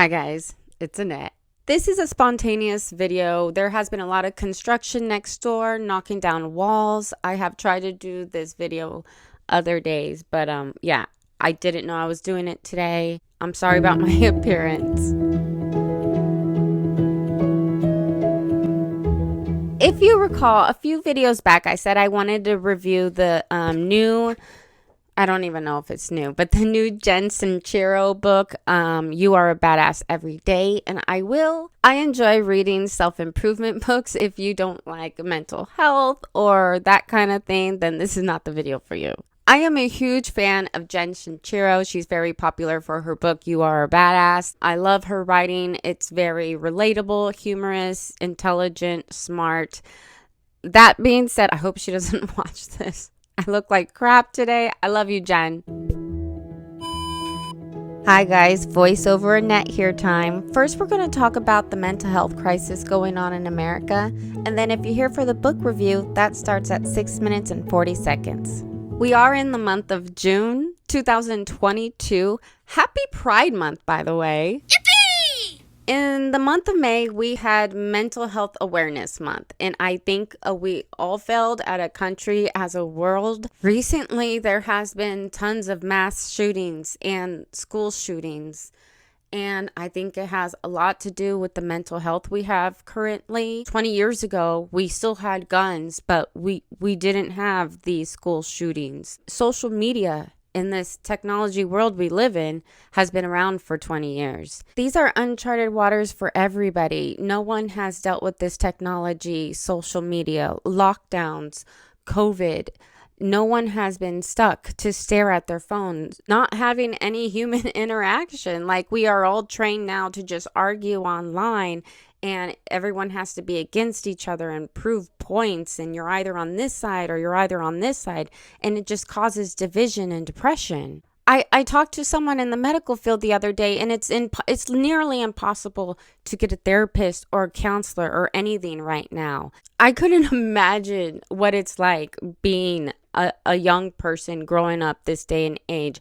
Hi guys, it's Annette. This is a spontaneous video. There has been a lot of construction next door, knocking down walls. I have tried to do this video other days, but yeah, I didn't know I was doing it today. I'm sorry about my appearance. If you recall, a few videos back, I said I wanted to review the new, I don't even know if it's new, but the new Jen Sincero book, You Are a Badass Every Day, and I will. I enjoy reading self-improvement books. If you don't like mental health or that kind of thing, then this is not the video for you. I am a huge fan of Jen Sincero. She's very popular for her book, You Are a Badass. I love her writing. It's very relatable, humorous, intelligent, smart. That being said, I hope she doesn't watch this. I look like crap today. I love you, Jen. Hi guys, voiceover Annette here time. First, we're going to talk about the mental health crisis going on in America. And then if you're here for the book review, that starts at 6 minutes and 40 seconds. We are in the month of June 2022. Happy Pride Month, by the way. Yippee! In the month of May, we had Mental Health Awareness Month, and I think we all failed at a country as a world. Recently, there has been tons of mass shootings and school shootings, and I think it has a lot to do with the mental health we have currently. 20 years ago, we still had guns, but we didn't have these school shootings. Social media in this technology world we live in has been around for 20 years. These are uncharted waters for everybody. No one has dealt with this technology, social media, lockdowns, COVID. No one has been stuck to stare at their phones, not having any human interaction. Like, we are all trained now to just argue online, and everyone has to be against each other and prove points, and you're either on this side or you're either on this side, and it just causes division and depression. I talked to someone in the medical field the other day, and it's nearly impossible to get a therapist or a counselor or anything right now. I couldn't imagine what it's like being a young person growing up this day and age,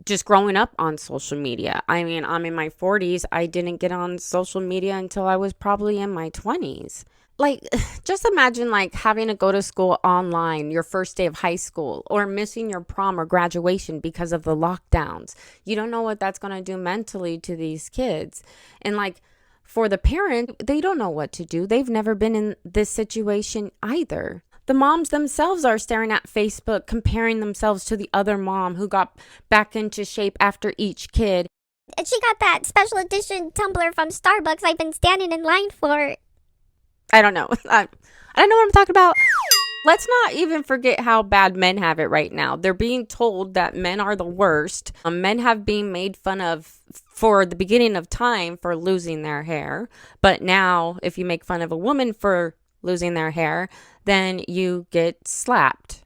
just growing up on social media. I mean, I'm in my 40s. I didn't get on social media until I was probably in my 20s. Like, just imagine like having to go to school online your first day of high school, or missing your prom or graduation because of the lockdowns. You don't know what that's going to do mentally to these kids. And like, for the parent, they don't know what to do. They've never been in this situation either. The moms themselves are staring at Facebook, comparing themselves to the other mom who got back into shape after each kid. She got that special edition tumbler from Starbucks I've been standing in line for. I don't know. I don't know what I'm talking about. Let's not even forget how bad men have it right now. They're being told that men are the worst. Men have been made fun of for the beginning of time for losing their hair. But now, if you make fun of a woman for losing their hair, then you get slapped.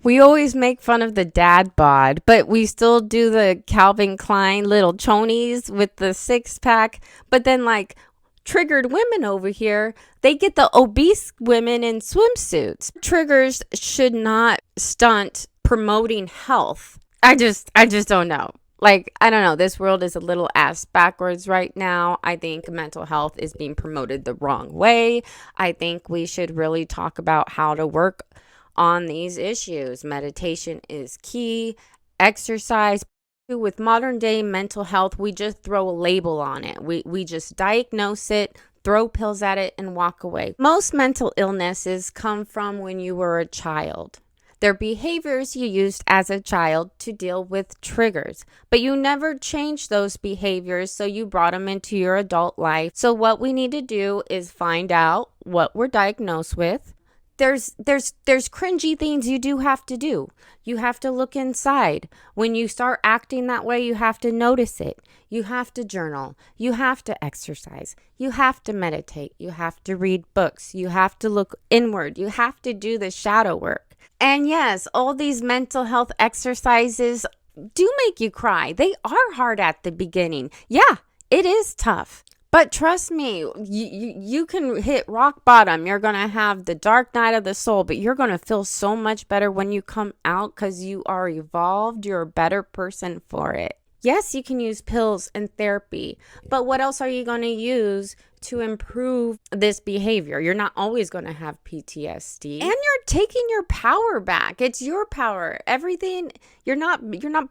We always make fun of the dad bod, but we still do the Calvin Klein little chonies with the six-pack. But then, like, triggered women over here, they get the obese women in swimsuits. Triggers should not stunt promoting health. I just don't know. Like, I don't know. This world is a little ass backwards right now. I think mental health is being promoted the wrong way. I think we should really talk about how to work on these issues. Meditation is key. Exercise. With modern day mental health, we just throw a label on it. We just diagnose it, throw pills at it, and walk away. Most mental illnesses come from when you were a child. They're behaviors you used as a child to deal with triggers, but you never changed those behaviors, so you brought them into your adult life. So what we need to do is find out what we're diagnosed with. There's cringy things you do have to do. You have to look inside. When you start acting that way, you have to notice it. You have to journal. You have to exercise. You have to meditate. You have to read books. You have to look inward. You have to do the shadow work. And yes, all these mental health exercises do make you cry. They are hard at the beginning. Yeah, it is tough. But trust me, you can hit rock bottom. You're going to have the dark night of the soul, but you're going to feel so much better when you come out because you are evolved. You're a better person for it. Yes, you can use pills and therapy, but what else are you going to use to improve this behavior? You're not always going to have PTSD, and you're taking your power back. It's your power. Everything, you're not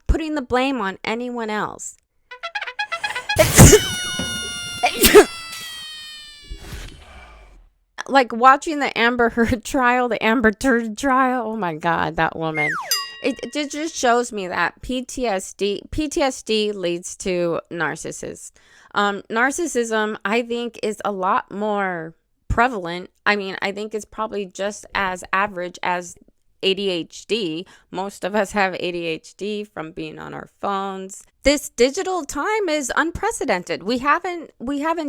putting the blame on anyone else. Like watching the Amber Heard trial, the Amber Heard trial. Oh my God, that woman. It just shows me that PTSD leads to narcissism. Narcissism, I think, is a lot more prevalent. I mean, I think it's probably just as average as ADHD. Most of us have ADHD from being on our phones. This digital time is unprecedented. We haven't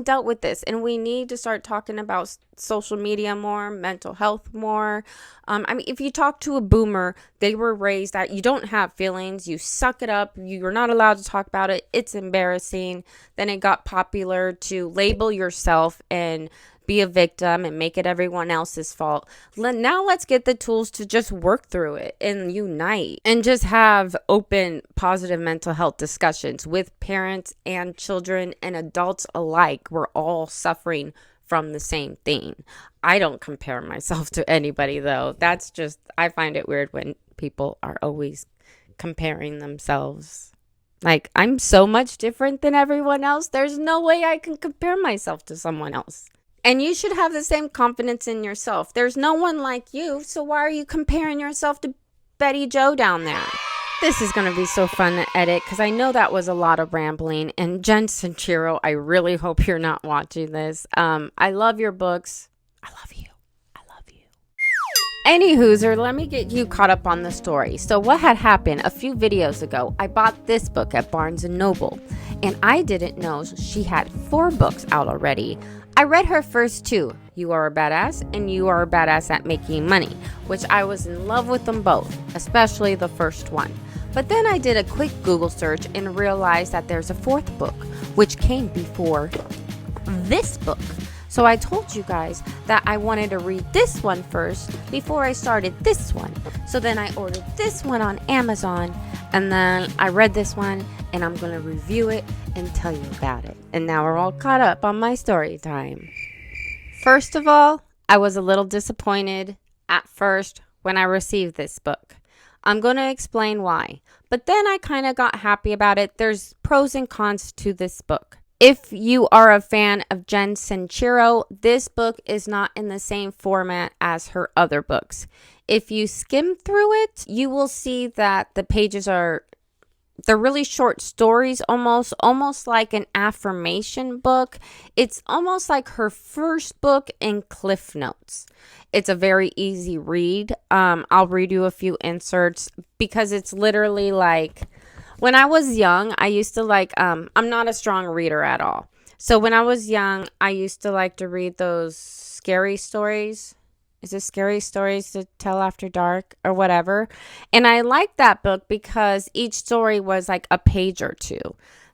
dealt with this, and we need to start talking about social media more, mental health more. I mean, if you talk to a boomer, they were raised that you don't have feelings, you suck it up, you're not allowed to talk about it, it's embarrassing. Then it got popular to label yourself and be a victim and make it everyone else's fault. Now let's get the tools to just work through it and unite and just have open, positive mental health discussions with parents and children and adults alike. We're all suffering from the same thing. I don't compare myself to anybody, though. That's just, I find it weird when people are always comparing themselves. Like, I'm so much different than everyone else. There's no way I can compare myself to someone else. And you should have the same confidence in yourself. There's no one like you, so why are you comparing yourself to Betty Joe down there? This is going to be so fun to edit because I know that was a lot of rambling. And Jen Sincero, I really hope you're not watching this. I love your books. I love you. I love you. Anywhooser, let me get you caught up on the story. So what had happened a few videos ago, I bought this book at Barnes & Noble. And I didn't know she had 4 books out already. I read her first 2, You Are a Badass and You Are a Badass at Making Money, which I was in love with them both, especially the first one. But then I did a quick Google search and realized that there's a 4th book, which came before this book. So I told you guys that I wanted to read this one first before I started this one. So then I ordered this one on Amazon, and then I read this one, and I'm going to review it and tell you about it. And now we're all caught up on my story time. First of all, I was a little disappointed at first when I received this book. I'm going to explain why. But then I kind of got happy about it. There's pros and cons to this book. If you are a fan of Jen Sincero, this book is not in the same format as her other books. If you skim through it, you will see that the pages they're really short stories, almost like an affirmation book. It's almost like her first book in Cliff Notes. It's a very easy read. I'll read you a few inserts because it's literally like, when I was young, I used to like, I'm not a strong reader at all. So when I was young, I used to like to read those scary stories. Is it Scary Stories to Tell After Dark or whatever? And I liked that book because each story was like a page or 2.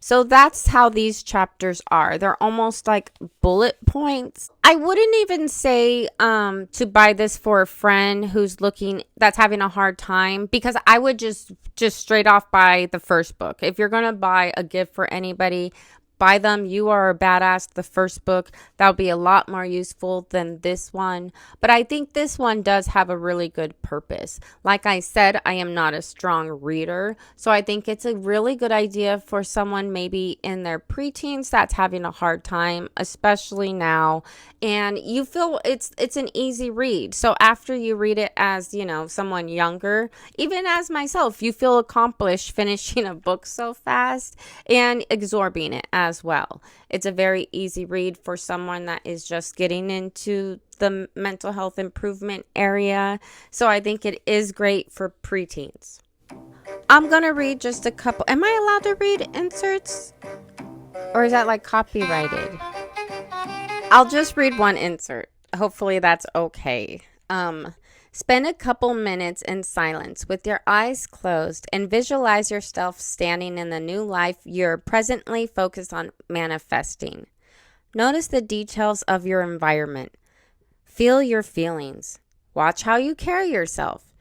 So that's how these chapters are. They're almost like bullet points. I wouldn't even say to buy this for a friend that's having a hard time, because I would just straight off buy the first book. If you're going to buy a gift for anybody, buy them You Are a Badass, the first book. That'll be a lot more useful than this one. But I think this one does have a really good purpose. Like I said, I am not a strong reader. So I think it's a really good idea for someone maybe in their preteens that's having a hard time, especially now. And you feel it's an easy read. So after you read it as, someone younger, even as myself, you feel accomplished finishing a book so fast and absorbing it as well. It's a very easy read for someone that is just getting into the mental health improvement area. So I think it is great for preteens. I'm going to read just a couple. Am I allowed to read inserts? Or is that like copyrighted? I'll just read one insert. Hopefully that's okay. Spend a couple minutes in silence with your eyes closed and visualize yourself standing in the new life you're presently focused on manifesting. Notice the details of your environment. Feel your feelings. Watch how you carry yourself.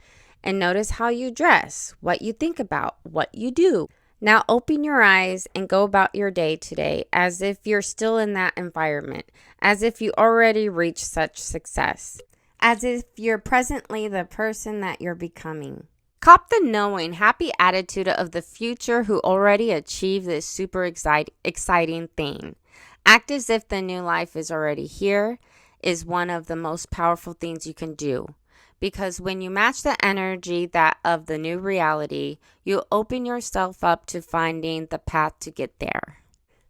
And notice how you dress, what you think about, what you do. Now open your eyes and go about your day today as if you're still in that environment, as if you already reached such success, as if you're presently the person that you're becoming. Cop the knowing, happy attitude of the future who already achieved this super exciting thing. Act as if the new life is already here is one of the most powerful things you can do. Because when you match the energy that of the new reality, you open yourself up to finding the path to get there.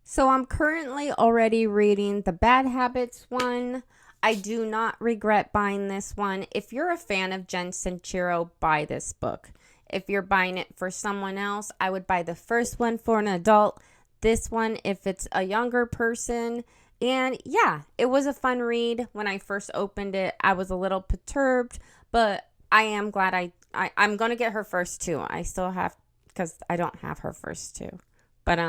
So I'm currently already reading the Bad Habits one. I do not regret buying this one. If you're a fan of Jen Sincero, buy this book. If you're buying it for someone else, I would buy the first one for an adult. This one, if it's a younger person. And yeah, it was a fun read. When I first opened it, I was a little perturbed, but I am glad I'm going to get her first two. I still have, because I don't have her first two. But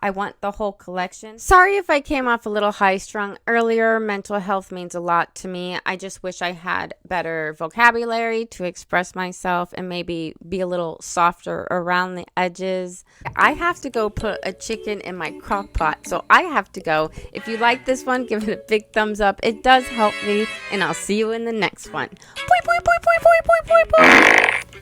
I want the whole collection. Sorry if I came off a little high-strung earlier. Mental health means a lot to me. I just wish I had better vocabulary to express myself and maybe be a little softer around the edges. I have to go put a chicken in my crock pot, so I have to go. If you like this one, give it a big thumbs up. It does help me, and I'll see you in the next one. Boy, boy, boy, boy, boy, boy, boy, boy.